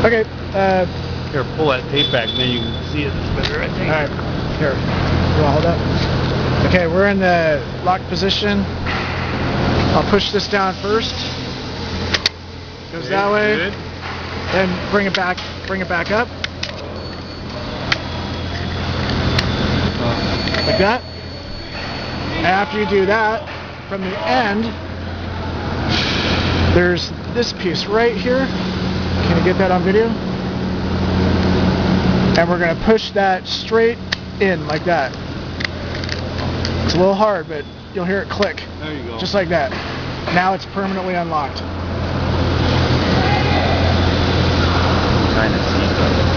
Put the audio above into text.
Okay. Here, pull that tape back, and then you can see it better, I think. All right. Here. You want to hold up? Okay, we're in the lock position. I'll push this down first. Goes Okay, that way. good. Then bring it back. Bring it back up. Like that. And after you do that, from the end, there's this piece right here. Can you get that on video? And we're going to push that straight in like that. It's a little hard, but you'll hear it click. There you go. Just like that. Now it's permanently unlocked. Kind of see.